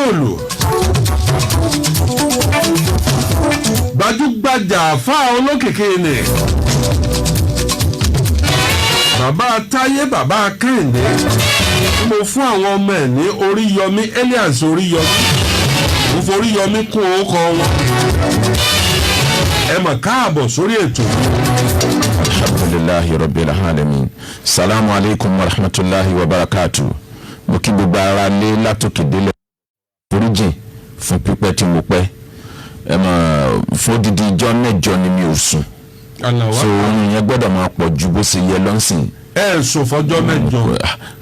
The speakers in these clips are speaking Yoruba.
góòlù gbajúgbajà àfáà olókìkí ni bàbá Táyé bàbá Kẹ́hìndé mo fún àwọn ọmọ ẹ̀ ní Oríyọmí Elias Oríyọmí mo foríyọmí kún orúkọ wọn ẹ mà káàbọ̀ sórí ètò. alhamdulillahi rabbil alamin salamu alaykum wa rahmatulahi wa barakatuh. Mo kí gbogbo ara lé látòkè délẹ̀ foríjìn fún pípẹ́ tí mo pẹ́ fún dídí ijọ́ mẹ́jọ ni mi ò sùn so ohun yẹn gbọ́dọ̀ máa pọ̀ ju bó ṣe yẹ lọ́sìn. ẹ sùn fọjọ́ mẹ́jọ.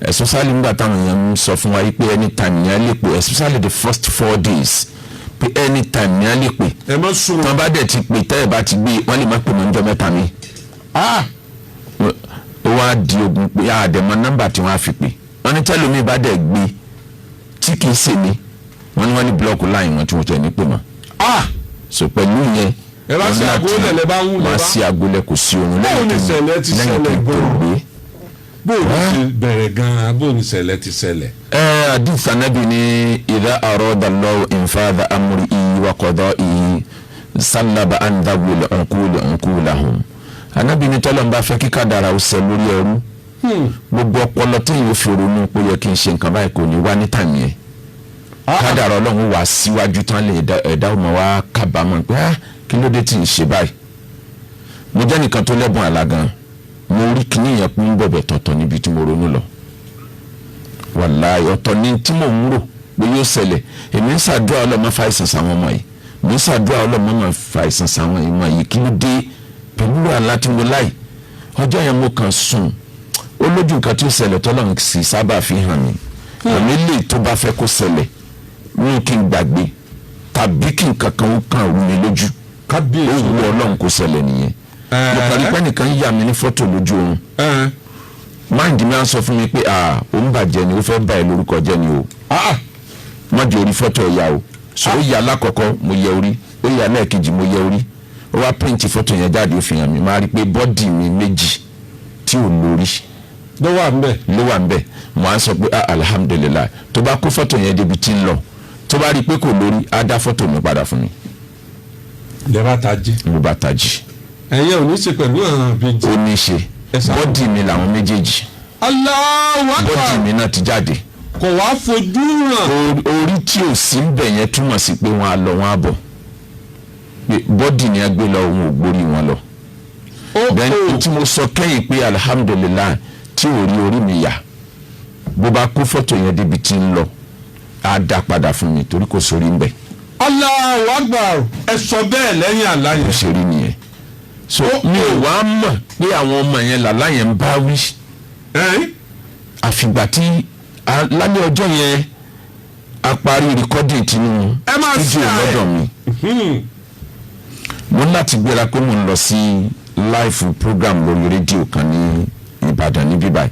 especially nígbà táwọn èèyàn ń sọ fún wa pé anytime yẹn lè pè especially the first 4 days pé anytime yẹn lè pè. ẹ má sùn. tí wọ́n bá dẹ̀ ti pè tẹ́ ẹ bá ti gbé wọ́n lè má pè mọ́ ọjọ́ mẹ́ta mi. ó wá di ogun pé àdèmọ nọ́mbà tí wọ́n á fi pè wọ́n ní tẹ́lómi bá dẹ̀ gbé tí kì í ṣe ni wọ́n ní blọọkù láì wọ́n tí wọ́n tẹ̀ ní pè mọ́. so pẹ̀lú yẹn ẹ bá ṣe àgólẹ̀ lẹ bá ń wúlẹ̀ bá wọ́n ṣe àgólẹ̀ kò sí òun lẹ́yìn tó ṣẹlẹ̀ ti ṣẹlẹ̀ gan-an bóòlù ti bẹ̀rẹ̀ gan-an bóòlù ṣẹlẹ̀ ti ṣẹlẹ̀. hadith Ànábì ní idha arada Allahu infadha amrihi wa qada'ihi sallaba an dhawil unqulahum. Ànábì ní tọ́lọ́ ń bá fẹ́ kí kádàrá ó ṣẹ lórí ẹrú gbogbo ọpọlọ tí yóò fi ronú pé yẹ kí n ṣe nǹkan báyìí kò ní wá ní tàmí ẹ kádàrá Ọlọ́run wà síwájú tán lè ẹ̀dá ọmọ wa kábàámọ̀ pé kí ló dé tí ń ṣe báyìí. Mo jẹ́ nìkan tó lẹ́bùn àlá gan mo rí kíní yẹn pín bọ̀bẹ̀ tọ̀tọ̀ níbi tí mo ronú lọ wàláhì ọ̀tọ̀ ni tí mò ń rò pé yóò ṣẹlẹ̀ èmi ń ṣàdúrà ọlọ́mọ fa àìsàn sáwọn ọmọ yìí mi ń ṣàdúrà ọlọ́mọ fa àìsàn sáwọn ọmọ yìí kí ló dé pẹ̀lú àlá tí mo láì ọjọ́ yẹn mo kàn sùn ó lójú nǹkan tí ó ṣẹlẹ̀ tọ́lọ́run sì sábà fi hàn mí àmì lè tó bá fẹ́ kó ṣẹlẹ̀ ní kí n gbàgbé tàbí kí n kankan ó kàn rú mi lójú ó wù Ọlọ́run kó ṣẹlẹ̀ nìyẹn mo kàrí pé nìkan yà mí ní fọ́tò lójú oorun máìndì mi á sọ fún mi pé ó ń bàjẹ́ ni ó fẹ́ bá ẹ lórúkọ jẹ́ ni o má di orí fọ́tò ẹ̀yà o so ó yà lákọ̀ọ́kọ́ mo yẹ orí ó yà lẹ́ẹ̀kejì mo yẹ orí ó wá píríǹtì fọ́tò yẹn jáde ó fi hàn mí máa rí i pé bọ́dì mi méjì tí ò lórí ló wà ń bẹ̀ mo á sọ pé alhamdulilayi tó bá kó fọ́tò yẹn débi tí ń lọ tó bá rí i pé kò lórí á dá fọ́tò mi padà fún mi. lè bá tají. mo bá tají. ẹ̀yẹ ò ní ṣe pẹ̀lú àwọn àbíjì. ó ní ṣe bọ́dì mi làwọn méjèèjì. Allahu Akbar. bọ́dì mi náà ti jáde. kò wá fojú hàn. orí tí ò sí ń bẹ̀ yẹn túmọ̀ sí pé wọ́n á lọ wọ́n á bọ̀ bọ́dì ni a gbé lọ òun ò gbórí wọn lọ. bẹ́ẹ̀ni tí mo sọ kẹ́yìn pé alhamdulilayi tí ò rí orí mi yà bó bá kó fọ́tò yẹn débi tí ń lọ á dá padà fún mi torí kò sórí ń bẹ̀. Allahu Akbar ẹ sọ bẹ́ẹ̀ lẹ́yìn àlá yẹn. ó ṣe rí nìyẹn so mi ò wá mọ̀ pé àwọn ọmọ yẹn làlá yẹn ń bá wí àfìgbà tí lálẹ́ ọjọ́ yẹn a parí rìkọ́dì tinú fídíò lọ́dọ̀ mi mo láti gbéra pé mo ń lọ sí live program lórí rédíò kan ní Ìbàdàn ní bíbáyìí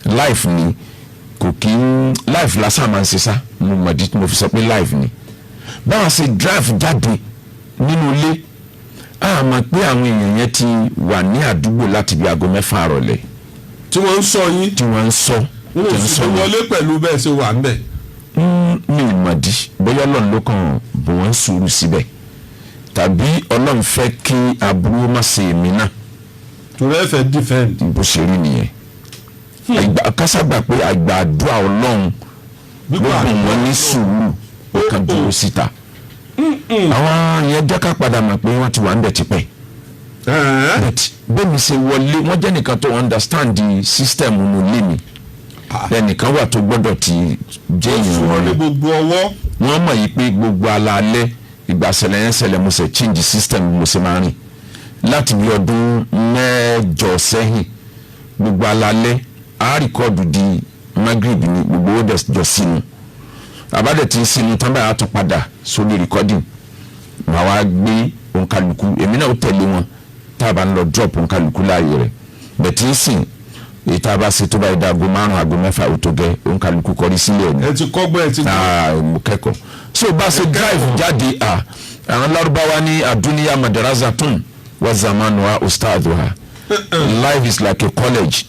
live ni kò kí ń live lásán máa ń ṣe sá mo mọ̀ di mo fi sọ pé live ni báwa ṣe drive jáde nínú ilé a mọ̀ pé àwọn èèyàn yẹn ti wà ní àdúgbò láti bí aago 6 àrọ̀lẹ́ tí wọ́n ń sọ yín tí wọ́n ń sọ wọn ò sì wọlé pẹ̀lú bẹ́ẹ̀ ṣe wà ń bẹ̀. mi ò mọ̀ di bóyá Ọlọ́run ló kàn bò wọ́n sùúrù síbẹ̀ tàbí Ọlọ́run fẹ́ kí aburú má ṣe èmi náà. torí ẹ fẹ́ defend. bó ṣe rí nìyẹn. káságbà pé àgbà àdúrà Ọlọ́run ló bùn wọ́n ní sùúrù ó kàn dúró síta. àwọn yẹn jẹ́ ká padà mọ̀ pé wọ́n ti wà ń bẹ̀ tipẹ́. bẹ́ẹ̀ mi ṣe wọlé wọ́n jẹ́ nìkan tó understand the system nínú ilé mi. ẹnìkan wà tó gbọ́dọ̀ ti jẹ́ ìyẹn wọ́n ní gbogbo ọwọ́. wọ́n mọ̀ yìí pé gbogbo alaalẹ́ ìgbà ṣẹlẹ̀ yẹn ṣẹlẹ̀ mo ṣe change system mo ṣe máa rìn láti bí ọdún 8 sẹ́yìn gbogbo alaalẹ́ a rìkọ́ọ̀dù di Maghrib ní gbogbo ó dẹ̀ jọ sínú àbádẹ̀ tí ń sinú tán báyà tó padà sórí recording màá wá gbé òǹkàlùkù èmi náà ó tẹ̀lé wọn tá a bá ń lọ drop òǹkàlùkù láàyè rẹ̀ bẹ̀tí ń sìn èyí tá a bá ṣe tó bá yẹ dá aago 5 aago 6 ó tó gẹ́ òǹkàlùkù kọrí sílẹ̀ ni. ẹ ti kọ́gbọ́n ẹ ti kọ́. mo kẹ́kọ̀ọ́ so bá ṣe drive jáde àwọn Lárúbáwá ní àdúnyà madrasatun wa zamanuha ustadhuha life is like a college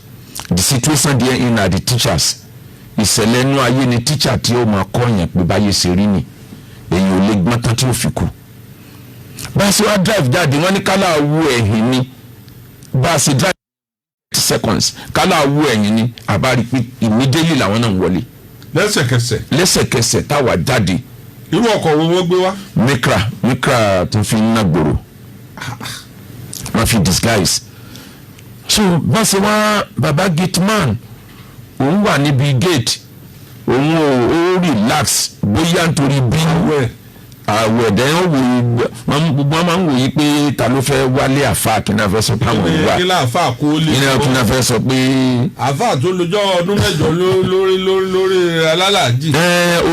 the situation there in are the teachers ìṣẹ̀lẹ̀ inú ayé ni tíṣà tí ó máa kọ́ yẹn pé báyé ṣe rí ni èyí ò lè gbọ́n tán tí ó fi kú. bá a ṣe wá drive jáde wọ́n ní kálá wo ẹ̀yìn ni bá a ṣe drive seconds kálá wo ẹ̀yìn ni àbá rí pé immediately làwọn náà ń wọlé. lẹ́sẹ̀kẹsẹ̀ táwa jáde. irú ọkọ̀ wo wọ́n gbé wá. mikra tó fi ń ná gbòòrò wọ́n fi disguise. so bá a ṣe wá baba gate man òun wà níbi gate òun ò relax bóyá nítorí bí àwẹ̀ dẹ́yìn wò gbogbo wọn máa ń wòye pé ta ló fẹ́ wálé àfa kí náà fẹ́ sọ pé àwọn ìwà kí láàfà kó lè sọ kí náà fẹ́ sọ pé. àfa tó lọ́jọ́ ọdún mẹ́jọ lórí alálàájì.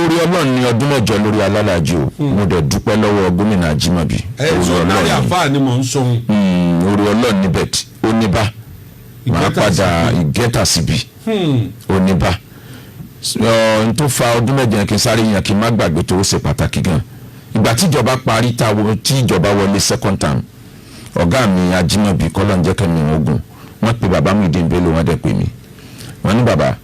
orí ọlọ́run ní ọdún mẹ́jọ lórí alálàájì o mo dẹ̀ dúpẹ́ lọ́wọ́ gómìnà Ajímọ̀bí. sọ lárí àfa ni mò ń sọ. orí ọlọ́run níbẹ̀ ó ní bá máa padà ìgẹ́ta síbi ó ní bá n tó fa ọdún mẹ́jọ yẹn kí n sáré yẹn kí n má gbàgbé tó ṣe pàtàkì gan. ìgbà tíjọba parí tí ìjọba wọlé second term ọ̀gá mi Ajímọ̀bí kọ́lọ́njẹ́kẹ́mi ogun wọ́n pe bàbá mi Muyideen Bello wọ́n dẹ̀ pè mí wọ́n ní bàbá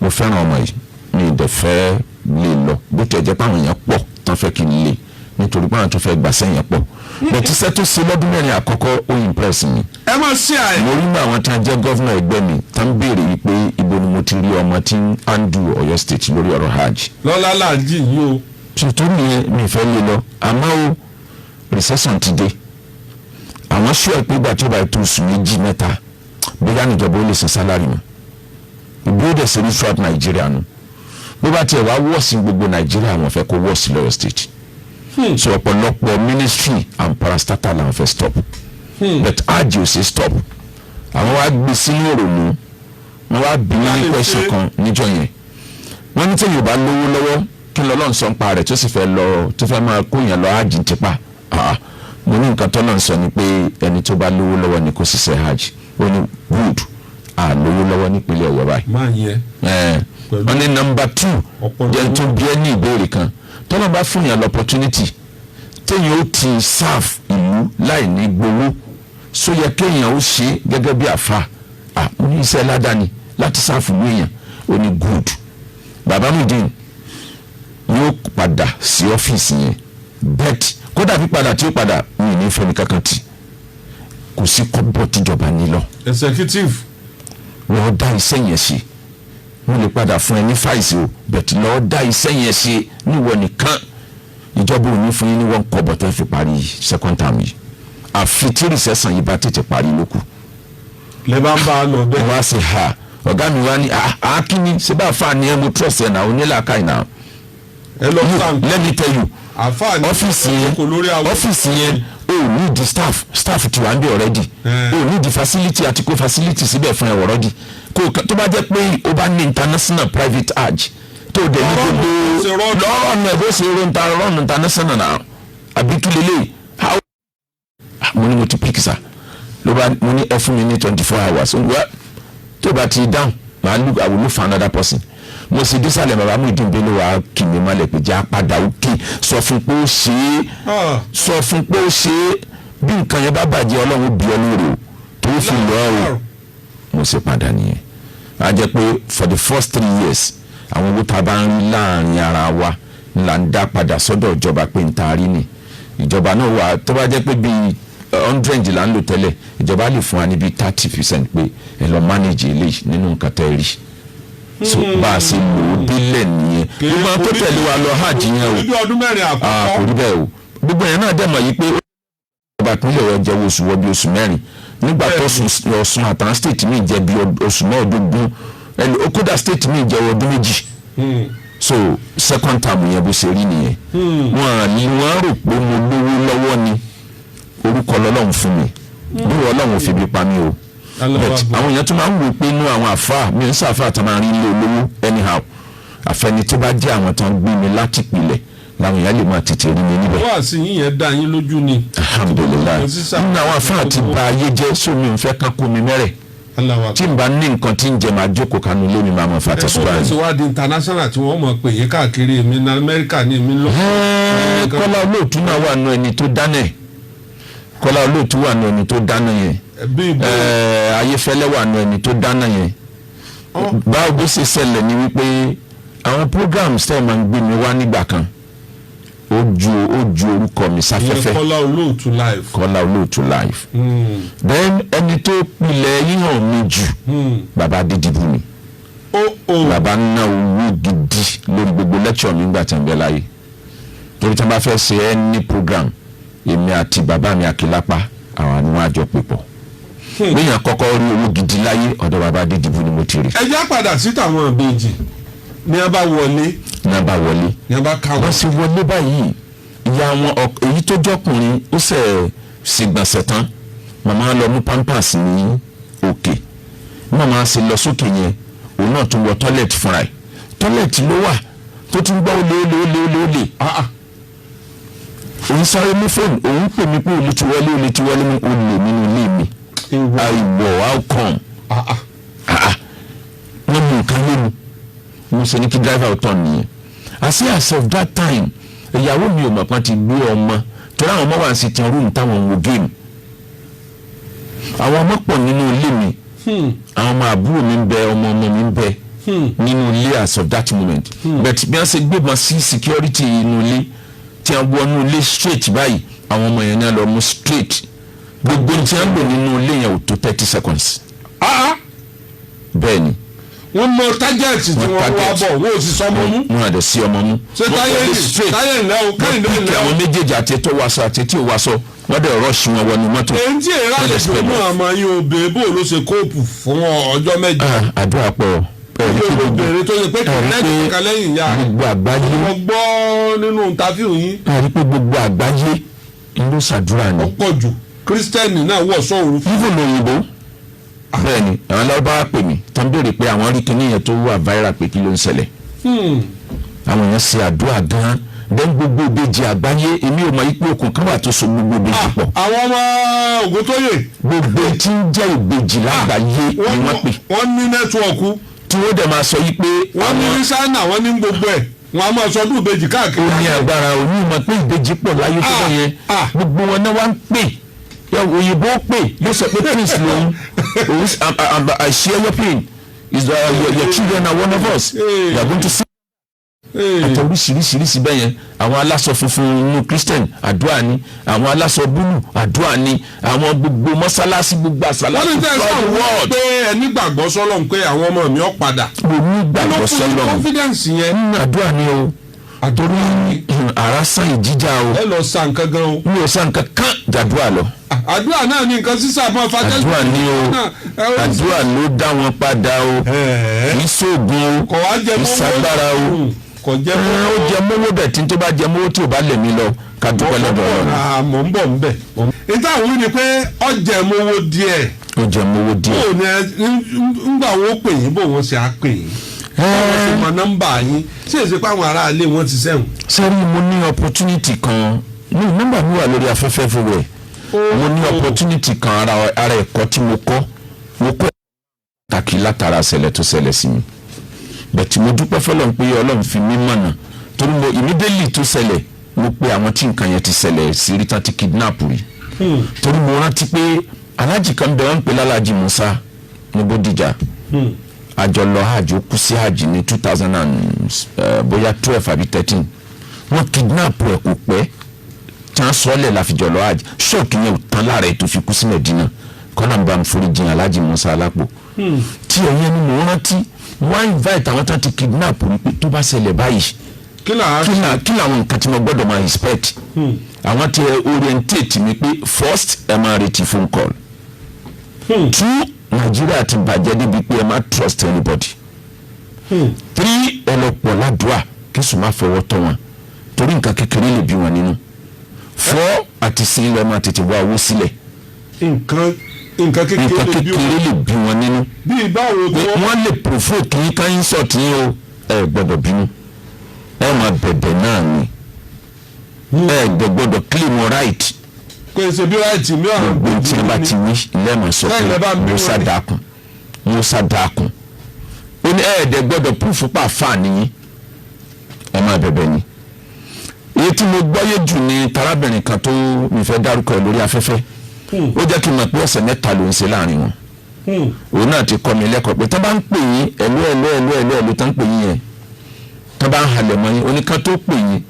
mo fẹ́ràn ọmọ yìí mi ì dẹ̀ fẹ́ lè lọ bó tẹ̀ jẹ́ pàwọn èèyàn pọ̀ tán fẹ́ kí n lè nítorí pàwọn tó fẹ́ gbà sẹ́yìn pọ̀ bẹ̀tí iṣẹ́ tó ṣe lọ́dún mẹ́rin àkọ́kọ́ ó impress mi. ẹ má ṣe àyè. mo rí mọ àwọn tí wọ́n jẹ́ gọ́fúnà ẹgbẹ́ mi tá ń béèrè wípé ibo ni mo ti rí ọmọ tí ń handle Ọ̀yọ́ state lórí ọ̀rọ̀ hajj. lọ́lá làǹjì yìí o. tuntun mi fẹ́ lè lọ àmọ́ o recession ti dé àwọn ṣọ́ ẹ̀ pé ìgbà tí ó bá tó oṣù méjì mẹ́ta bóyá níjọba ó lè san sálárì mọ́ ìbúrò dẹ̀ ṣe ní throughout Nàìjíríà nù bó bá tiẹ̀ wá wọ́ọ̀sì gbogbo Nàìjíríà àwọn fẹ́ kó wọ́ọ̀sì lọ́yọ̀ state so ọ̀pọ̀lọpọ̀ ministry and parastatal àwọn fẹ́ stop but hajj ò ṣe stop àwọn wá gbé sínú òrònú wọn wá bí ní question kan níjọ yẹn wọn ní tí Yorùbá lówó lọ́wọ́ kí lọ́lọ́ sọ ń pa rẹ̀ tó sì fẹ́ lọ tó fẹ́ máa kó yẹn lọ hajj tipa mo ní nǹkan tó náà sọ ni pé ẹni tó bá lówó lọ́wọ́ ni kò ṣiṣẹ́ hajj ó ní good lówó lọ́wọ́ nípínlẹ̀ Ọ̀yọ́ báyìí. máa yẹ. wọ́n ní number 2 jẹ́ tó bí ẹ ní ìbéèrè kan tọ́lọ́ bá fún yàn l'opportunity téèyàn ó ti serve ìlú láì ní gbowó so yẹ kéèyàn ó ṣe gẹ́gẹ́ bí àfa ní iṣẹ́ ládàáni láti serve ìlú èèyàn ó ní good. bàbá Muyideen yóò padà sí ọ́fíìsì yẹn bet kódà bí padà tí ó padà mi ní fẹ́mi kankan tì kò sí kọ́bọ̀ tíjọba nílọ. executive. wọ́n dá iṣẹ́ yẹn ṣe wọ́n lè padà fún ẹ ní fáìsì o bẹ̀tì lọ́ọ́ dá iṣẹ́ yẹn ṣe níwọ̀ nìkan ìjọba ò ní fún yín ní wọ́n kọ́ bọ́tẹ́ fi parí second term yìí àfi tí rìsẹ́sàn yìí bá tètè parí lókù. lè bá ń bá a lọ bẹ́ẹ̀. wọ́n á sì ha ọ̀gá mi wá ní àákíní ṣé bá fà ní ẹ mo trust ẹ̀ náà onílàákàyè náà. ẹ lọ sàn. let me tell you ọ́fíìsì yẹn o need the staff ti wà ń bẹ already o need the facility àti kó facility síbẹ̀ fún ẹ already tó bá jẹ́ pé o bá ní international private hajj tó dẹ̀ ní gbogbo lọ́rọ̀ náà bó ṣe rọ́ọ̀nù international náà àbí kí lélẹ̀ mo ní mo ti pick sa ló bá mo ní ẹ fún mi ní 24 hours tó bá ti down I will look for another person mo sì dé sálẹ̀ bàbá Muyideen Bello wà kì mí má lẹ̀ pé já padà òkè sọ fún pé ó ṣe é bí nǹkan yẹn bá bàjẹ́ Ọlọ́run bí ọ lóore o tó fi lọ́ o mo sì padà nìyẹn a jẹ́ pé for the first 3 years àwọn owó tá a bá ń rí láàrin ara wa là ń dá padà sọ́dọ̀ ìjọba pé ń taari ni ìjọba náà wà tó bá jẹ́ pé bíi 100 là ń lò tẹ́lẹ̀ ìjọba lè fún wa ní bíi 30% pé ẹ lọ manage eléyìí nínú nǹkan tẹ́ rí so bá a ṣe lò ó délẹ̀ nìyẹn gbogbo àwọn tó tẹ̀lé wa lọ hajj yẹn o kò rí bẹ́ẹ̀ o gbogbo yẹn náà dẹ̀ mọ̀ yìí pé ìjọba ìpínlẹ̀ Ọ̀yọ́ jẹ́ oṣù wọ bí oṣù mẹ́rin nígbà tó Ọ̀ṣun àtàwọn state mi jẹ́ bí oṣù mẹ́ẹ̀ẹ́dógún kódà state mi jẹ́ ọdún méjì so second term yẹn bó ṣe rí nìyẹn wọ́n rò pé mo lówó lọ́wọ́ ni orúkọ lọ́lọ́run fún mi bí Ọlọ́run fi bí pa mí o but àwọn èèyàn tún máa ń wò pé inú àwọn àfáà mi ń sàfáà tó máa ń rí ilé olówó anyhow àfẹni tó bá jẹ́ àwọn tó ń gbé mi láti pilẹ̀ làwọn èèyàn lè máa tètè rí mi níbẹ̀. wá sí yín yẹn dá yín lójú ni. alhamdulilayi nínú àwọn àfáà ti ba ayé jẹ́ sómi ń fẹ́ kán kó mi mẹ́rẹ̀ tí n bá ní nǹkan tí ń jẹ máa jókòó kanú lé mi máa mọ̀ fàtẹ́ sùgbọ́n. ẹ fún mi international tí wọ́n mọ̀ pé yé káàkiri èmi ní Amẹ́ríkà ní èmi lọ. Kọ́lá Olóòtú náà wà nù ẹni tó dáná ẹ̀ Kọ́lá Olóòtú wà nù ẹni tó dáná yẹn Ayéfẹ́lẹ́ wà nù ẹni tó dáná yẹn báwo bó ṣe ṣẹlẹ̀ ni wípé àwọn programs tẹ́ ẹ máa ń gbé mi wá nígbà kan ó ju orúkọ mi sáfẹ́fẹ́. Kọ́lá Olóòtú live. Kọ́lá Olóòtú live. Then ẹni tó pilẹ̀ yíyan mi jù bàbá Dídìbú ni. Bàbá ná owó gidi lórí gbogbo lecture mi nígbà tí wọ́n bẹ láyé. Torí tí wọ́n bá fẹ́ ṣe any program èmi àti bàbá mi Akílápá àwọn ni wọ́n á jọ pè pọ̀. Léèyàn kọ́kọ́ rí owó gidi láyé ọ̀dọ̀ bàbá Dídìbú ni mo ti rí. Ẹ já padà sí tàwọn ìbejì ní a bá wọlé. ní a bá wọlé. ní a bá ká wọn. wọ́n sì wọlé báyìí ìyá wọn èyí tó jọkùnrin ó sì gbọ̀nsẹ̀ tán màmá lọ mú pampers ní òkè màmá sì lọ sókè yẹn òun náà tún wọ tọ́lẹ̀tì fúnra ẹ̀ tọ́lẹ̀tì ló wà tó tún gbọ́ olè. òun sáré mú fóònù òun pè mí pé olè ti wọlé mú olè nínú ilé mi. àìwọ̀ how come. wọ́n mú nǹkan lónìí mo ṣe ní kí driver ọ̀tọ̀ nìyẹn. as of that time ìyàwó mi ò mọ̀ pọ́n ti gbé ọmọ torí àwọn ọmọ wà sí ti rúùmù táwọn wo géèmù. àwọn ọmọ pọ̀ nínú ilé mi àwọn ọmọ àbúrò mi ń bẹ ọmọ mi ń bẹ nínú ilé as of that moment. but bí wọ́n ṣe gbébọn sí security inú ilé tí wọ́n wọnú ilé straight báyìí àwọn ọmọ yẹn náà lọ mú straight gbogbo tí wọ́n lò nínú ilé yẹn ò tó 30 seconds. bẹ́ẹ̀ ni. wọ́n mọ tájẹ́ẹ̀tì tí wọ́n wá bọ̀ wọ́n ò sì sọ ọmọ mú. wọ́n àdé sí ọmọ mú. ṣé táyé ńlẹ́ o káyìndé ńlẹ́ o. àwọn méjèèjì àti ètò wàṣọ àti ètò ìwàṣọ wọ́n dẹ̀ rọ́ọ̀ṣì wọn wọnú mọ́tò. èyí tí èrè àlejò mú àmọ́ yín obìnrin bó ló ṣe kóòpù fún ọjọ́ mẹ́jọ. àdúrà pọ̀ obìnrin tó ṣe pé kìnìún kan lẹ́yìn ìyá rẹ̀. gbogbo àgbáyé. mo gbọ́ nínú ìtàfíù yín. àrí pé gbogbo àgbáyé ló ṣàdúrà ni. ó pọ̀ jù kírísítẹ́nì náà wọ̀ sọ́ọ̀rù fún. even òyìnbó bẹ́ẹ̀ni àwọn aláwọ̀ pè mí tó ń béèrè pé àwọn rí kinní yẹn tó wà viral pé kí ló ń ṣẹlẹ̀. àwọn èèyàn ṣe àdúrà gan-an bẹ́ẹ̀ gbogbo ìbejì àgbáyé èmi ò mọ ipò okùn kan wà tó so gbogbo ìbejì pọ̀. àwọn ọmọ Ògúntóyè. gbogbo tí ń jẹ́ ìbejì lágbàáyé ni wọ́n pè. wọ́n ní nẹ́tíwọ̀kù. tí wọ́n dẹ̀ máa sọ yí pé. wọ́n ní ní Ṣáínà wọ́n ní gbogbo ẹ̀ wọ́n á máa sọ ọdún ìbejì káàkiri. ó ní agbára òní mọ̀ pé ìbejì pọ̀ láyé tó bẹ̀ yẹn gbogbo wọn náà wá ń pè òyìnbó pè yóò sọ pé prince lòun I share your pain is your children are one of us you are going to see. àti oríṣiríṣiríṣi bẹ́ẹ̀ yẹn àwọn aláṣọ funfun inú Christian àdúrà ni àwọn aláṣọ búlù àdúrà ni àwọn gbogbo mọ́sálásí gbogbo àṣàlásí. wọ́n ní tẹ́sán wọ́n pé ẹni gbàgbọ́ sọ́lọ́n pé àwọn ọmọ mi ò padà. mo ní gbàgbọ́ sọ́lọ́n confidence yẹn. àdúrà ni o àdúrà ara sàn ìjíjà o. ẹ lọ sa nǹkan gan o. mi ò sa nǹkan kan jàdúrà lọ. àdúrà náà ní nǹkan sísá fún afájẹ́. àdúrà ni o àdúrà ló dá wọn padà o kì í ṣoògùn o kì í ṣagbára o ó jẹ mówó bẹ̀ tí tó bá jẹ mówó tí ò bá lè mí lọ ká dúpẹ́ lọ́dọ̀ Ọlọ́run. mò ń bọ̀ ń bẹ̀. ìta àwọn wí ni pé ó jẹ mówó díẹ̀. ó jẹ mówó díẹ̀. bó o ní ńgbà wo pè yín bó wọn ṣe á pè yín. wọ́n ti mọ nọ́mbà yín ṣé èsì pé àwọn aráalé wọn ti sẹ́wọ̀n. sẹ́rí mo ní opportunity kan nọ́mbà mi wà lórí afẹ́fẹ́ fún rẹ̀ mo ní opportunity kan ara ẹ̀kọ́ tí mo kọ́ pàtàkì látara ṣẹlẹ̀ tó ṣẹlẹ̀ sí mi bẹ̀tì mo dúpẹ́ fọlọ́n pé Ọlọ́run fi mí mọ̀nà torí mo immediately tó ṣẹlẹ̀ mo pe àwọn tí nǹkan yẹn ti ṣẹlẹ̀ sí rí tán ti kidnap rí torí mo rántí pé alájì kan bẹ wọn ń pè lálàjì Musa ní Bódìjà àjọ lọ hajj ó kú sí hajj ní 2000 bóyá 12 àbí 13 wọn kidnap ẹ̀ kò pẹ́ tí wọ́n sọ ọ́ lẹ̀ láfijọ́ lọ hajj ṣọ́ọ̀kì yẹn ò tán lára ẹ̀ tó fi kú sí Mẹ̀dínà kọ́nà bá ń forí jìn alájì Musa alápò tí ẹ̀yẹn ni mo rántí wọ́n invite àwọn tó ti kidnap rí pé tó bá ṣẹlẹ̀ báyìí kí làwọn nǹkan tí mo gbọ́dọ̀ máa expect àwọn ti orientate mi pé first ẹ máa retí phone call two Nàìjíríà ti bàjẹ́ débi pé ẹ máa trust anybody three ẹ lọ pọ̀ ládùúà kí sùn máa fọwọ́ tọ́ wọn torí nǹkan kékeré lè bí wọn nínú four àti sin lọ́ọ́ máa tètè wá owó sílẹ̀ nǹkan kékeré lè bí wọn nínú bí báwo tó wọ́n lè provoke yín ká insult yín o ẹ gbọ́dọ̀ bínú ẹ máa bẹ̀bẹ̀ náà ni ẹ gbọ́dọ̀ claim right kò ṣe bí right mi àwọn gbogbo tí wọ́n bá ti wí lẹ́ẹ̀mọ̀ sọ pé Musa dákun ó ní ẹ̀ẹ́dẹ̀ gbọ́dọ̀ proof pa fáà nìyí ẹ máa bẹ̀bẹ̀ ni èyí tí mo gbọ́yé jù ní tarábìnrin kan tó mi fẹ́ dárúkọ lórí afẹ́fẹ́ ó jẹ́ kí n mọ̀ pé ọ̀sẹ̀ mẹ́ta ló ń ṣe láàrin wọn òun náà ti kọ́ mi lẹ́kọ̀ọ́ pé tó bá ń pè yín ẹ̀lú tó ń pè yín yẹn tán bá ń halẹ̀ mọ́ yín oníkan tó pè yín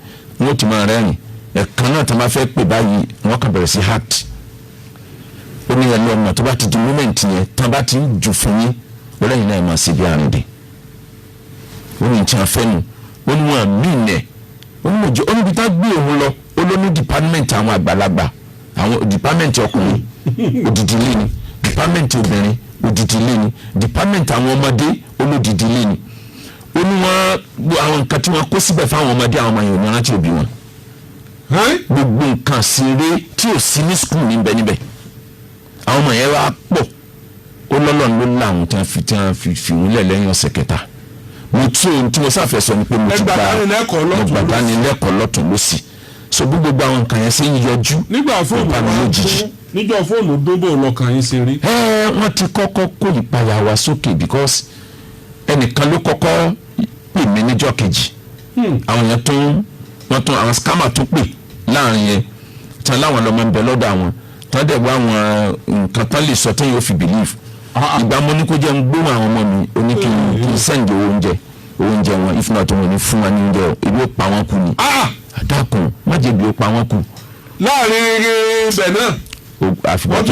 wọ́n ti máa rẹ́rìn ẹ̀kan náà tán bá fẹ́ pè báyìí wọ́n kàn bẹ̀rẹ̀ sí act ó ní ẹ̀ lọ́mọ tó bá ti di moment yẹn tán bá ti ń jù fún yín ó lẹ́yìn náà máa ṣe bí àrùndè ó ní ìtì àfẹ́nu ó ní wọn àmì nẹ̀ ó ní mọ̀jọ́ ó níbi tá gbé òun lọ ó ló ní department àwọn àgbàlagbà àwọn department ọkùnrin odidi ilé ni department obìnrin odidi ilé ni department àwọn ọmọdé olódidi ilé ni ó ní wọn àwọn nǹkan tí wọn kó síbẹ̀ fáwọn ọmọdé àwọn ọmọ yẹn ò ní rántí òbí wọn gbogbo nǹkan ṣeré tí ò sí ní skul níbẹ̀ àwọn ọmọ yẹn wá pọ̀ ó lọ́lọ́ ló láwọn tí wọ́n fi wúlẹ̀ lẹ́yìn ọ̀sẹ̀ kẹta mo tí mo sáfẹ́ sọ ni pé mo ti gba dánilẹ́kọ̀ọ́ lọ́tún lọ́sì so gbogbo àwọn nǹkan yẹn ṣe ń yọjú nígbà fóònù wa níjọ́ fóònù dóbò lọ́kàn yín ṣe rí. wọ́n ti kọ́kọ́ kó ìpayà wa sókè because ẹnìkan ló kọ́kọ́ pè mí níjọ́ kejì àwọn yẹn wọ́n tún àwọn scammer tó pè láàrin yẹn tí wọ́n láwọn lọ́mọ ń bẹ lọ́dọ̀ àwọn tí wọ́n dẹ̀ wá àwọn nǹkan tán lè sọ tí yóò fi believe ìgbà mo ní kó jẹ́ ń gbóhùn àwọn ọmọ mi ó ní kí n send oúnjẹ wọn if not wọn ní fún wa ní oúnjẹ ibi ó pa wọn kú ni àdàkùn má jẹ́ ibi ó pa wọn kú. láàrin ibẹ̀ náà àfìgbà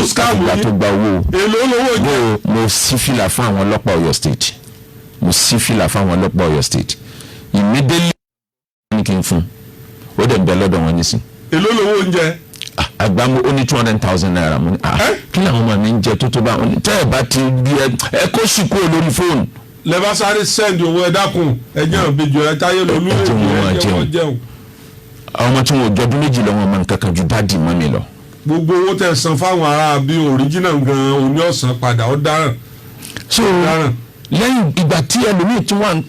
tó gba owó èlò olówó jẹ́. mo sí fìlà fún àwọn ọlọ́pàá Ọ̀yọ́ state immediately ní kí n fún ó dẹ̀ ń bẹ lọ́dọ̀ wọn nísìn. èlò olówó oúnjẹ. àgbàmú ó ní 200,000 naira mo ní kí làwọn ọmọ mi ń jẹ tó bá wọn ní tẹ́ ẹ bá ti bí ẹ kó sì kúrò lórí fóònù. lẹ́bàá sáré send owó ẹ dákun ẹ jẹun bíjọ ẹ táyé lólu ẹ jẹun. àwọn ọmọ tí wọn ò jọdún méjì lọ́wọ́ ọmọ nǹkan kan ju dáàdì mọ́ mi lọ. gbogbo owó tẹ́ san fáwọn ará bíi original gan òní ọ̀sán padà ó dáràn. so lẹ́yìn ìgbà tí ẹlòmíì tí wọ́n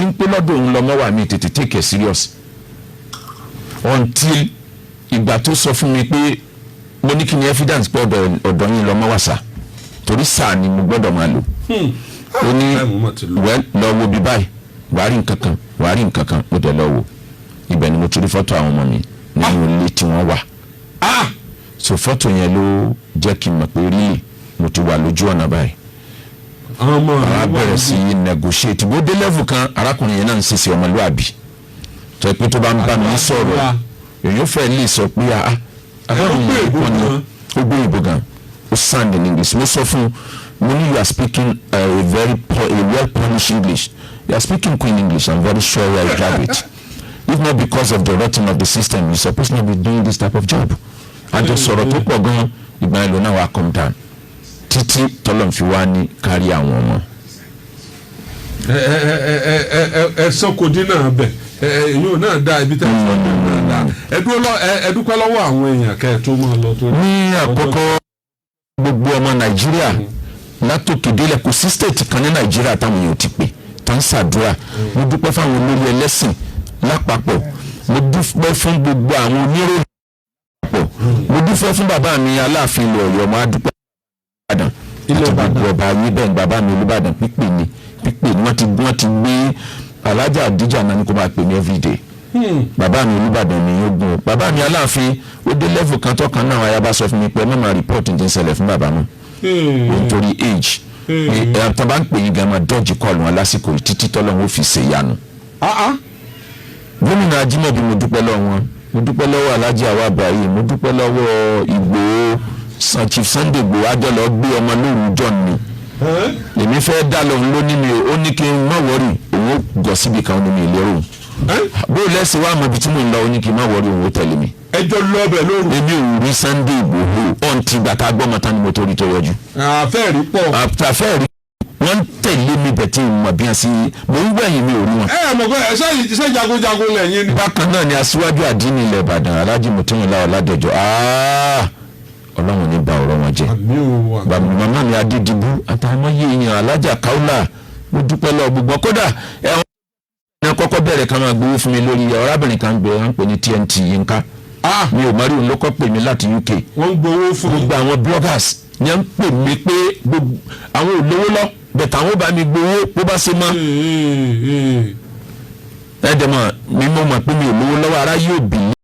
ń pè lọ́dọ̀ òun lọ́mọ wà mí tètè take it serious until ìgbà tó sọ fún mi pé mo ní kí ni evidence pé ọ̀dọ̀ yín lọ́mọ wà sá torí sáà ni mo gbọ́dọ̀ máa lò ó ní lọ wo bí báyìí wàá rí nǹkan kan mo dẹ̀ lọ wò ibẹ̀ ni mo ti rí fọ́tò àwọn ọmọ mi nínú ilé tí wọ́n wà so fọ́tò yẹn ló jẹ́ kí n mọ̀ pé rí mo ti wà lójú ọ̀nà báyìí àwa bẹ̀rẹ̀ sí negotiate bó dé level kan arákùnrin yẹn náà ń ṣiṣẹ́ ọmọlúwàbí tó yẹ pé tó bá ń bá mi sọ̀rọ̀ èyàn fẹ́ lè sọ pé àbáwọn yẹn kọ́ ni ó gbé ìbò gan ó sound in English mo sọ fún mo ní you are speaking a well polished English you are speaking Queen English I'm very sure you are a graduate if not because of the rotting of the system you suppose not be doing this type of job àjọ sọ̀rọ̀ tó pọ̀ gan ìgbà èlò náà wà come down títí tọ́lọ̀ fi wá ní kárí àwọn ọmọ. ẹ sọkòdì náà bẹ yóò náà dá ibi tẹ́ ẹ sọ náà dá ẹ dúpẹ́ lọ́wọ́ àwọn èèyàn kẹ́ ẹ tó máa lọ tó. ní àkọ́kọ́ gbogbo ọmọ Nàìjíríà látòkè délẹ̀ kò sí stéètì kan ní Nàìjíríà táwọn èèyàn ti pè tó ń ṣàdúrà mo dúpẹ́ fáwọn olórí ẹlẹ́sìn lápapọ̀ mo dúpẹ́ fún gbogbo àwọn oníròyìn lápapọ̀ mo dúpẹ́ fún bàbá mi Aláàfin ilẹ̀ Ọ̀yọ́ mo á dúpẹ́ Ìbàdàn àti gbogbo ọba ayé bẹ́ẹ̀ bàbá mi Olúbàdàn pípé ni wọ́n ti gbé Alájà Àdíjà náà ní kó máa pè ní everyday bàbá mi Olúbàdàn ni yóò gùn bàbá mi Aláàfin ó dé level kan tọ́kan náà ayaba sọ fún mi pé mẹ́ma report ń ṣẹlẹ̀ fún bàbá mi nítorí age tó bá ń pè yín gan máa dọ́jì kọlù wọn lásìkò títí tọ́lọ́wọ́ fi ṣe ìyanu. gómìnà Ajímọ̀bí mo dúpẹ́ lọ́wọ́ wọn mo dúpẹ́ lọ́wọ́ Alhaji Awa Ibrahim mo dúpẹ́ lọ́wọ́ Ìgbòho Chief Sunday Igboho ajọ́lọ́ gbé ọmọ lóru John ni èmi fẹ́ dá lọ́hún lónìí mi ó ní kí n má wọ́rì òun gọ̀ síbi kan ní mi ìlérò bó lẹ́sìn wá mọ̀ ibi tí mò ń lọ ó ní kí n má wọ́rì òun ó tẹ̀lé mi. ẹjọ́ lọ́bẹ̀ lóru. èmi ò rí Sunday Igboho ọ̀n ti gbà ká gbọ́ mọ́ta ni mo tó rí tó yọjú. àfẹ́ẹ̀rí pọ̀. àfẹ́ẹ̀rí wọ́n tẹ̀lé mi bẹ̀ tí mo mọ̀ bí wọ́n sí mò ń gbẹ̀yìn mi ò rí wọn. mọ̀ pé ẹ̀ṣẹ́ jagunjagun lẹ́yìn ni. bákan náà ni aṣíwájú àdínní ilẹ̀ Ìbàdàn Alhaji Mutúnmílà Ọládẹ̀jọ Ọlọ́run ní ba ọ̀rọ̀ wọn jẹ́ màmá mi Adédìbú àtàwọn èèyàn Alájà Kaula mo dúpẹ́ lọ gbogbo kódà ẹ̀wọ̀n ní kọ́kọ́ bẹ̀rẹ̀ kan máa gbowó fún mi lórí ọ̀rábìnrin kan gbé wọn pè ní TNT Yínká mi ò mọ̀rí òun ló kọ́ pè mí láti UK wọ́n gbowó fún gbogbo àwọn bloggers ní à ń pè mí pé àwọn ò lówó lọ bẹ̀tẹ̀ àwọn bá mi gbowó bó bá ṣe mọ́ ẹ̀ẹ́dẹ̀mọ̀ mi mọ̀ pé mi ò lówó lọ́wọ́ ara yóò bì í.